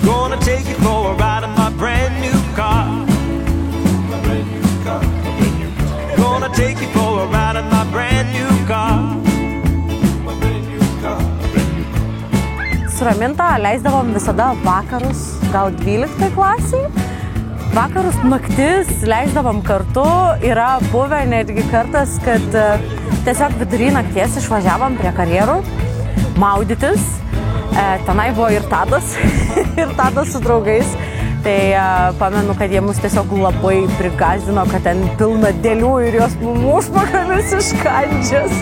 Gonna take you for a ride in my brand new car. Gonna take you for a ride in my brand new car. Su Raminta leisdavom visada vakarus, gal 12 klasiai. Vakarus naktis leisdavom kartu, yra buvę netgi kartas, kad tiesiog vidury nakties išvažiavom prie karjerų maudytis. Tenai buvo ir Tadas, ir Tadas su draugais. Tai pamenu, kad jie mus tiesiog labai prigąsdino, kad ten pilna dėlių ir jos užpakalius iškandžias.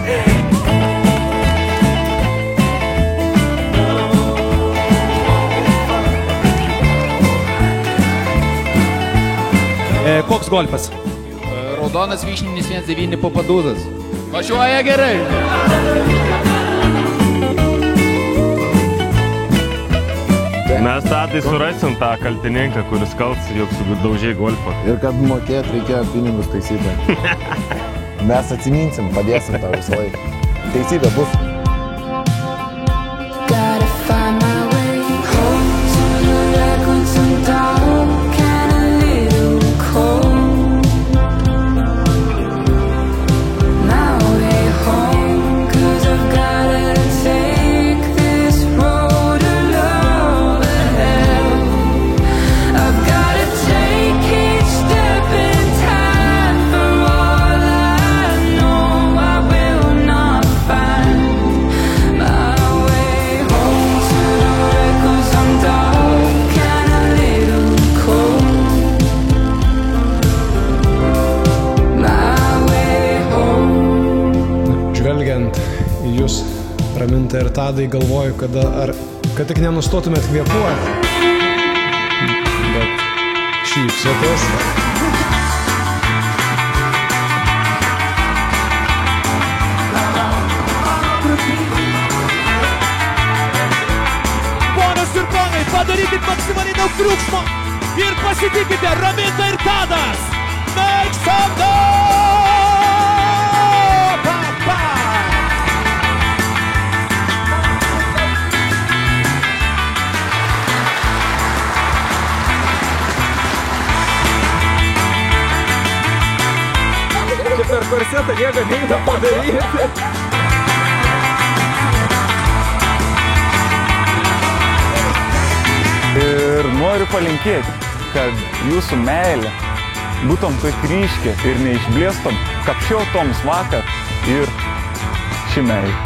Koks golfas? Raudonas vyšninis 1.9 papadūzas. Važiuoja gerai. Mes Tadai surasim tą kaltininką, kuris kalts, jog sudaužiai golfą. Ir kad mokėt reikėjo pinigus taisyti. Mes atsiminsim, padėsim tau visą laiką. Teisybė bus. Raminta ir Tadai galvoju, kad tik nenustotumėt kvėpuoti. Bet šypsotės. Ponas ir ponai, padarykit maksimaliai daug triukšmo ir pasitikite Raminta ir Tadas. Make some noise! Per korsetą nieko neina padaryti. Ir noriu palinkėti, kad jūsų meilė būtum taip ryški ir neišblėstum, kapšiotoms vakar ir ši meilė.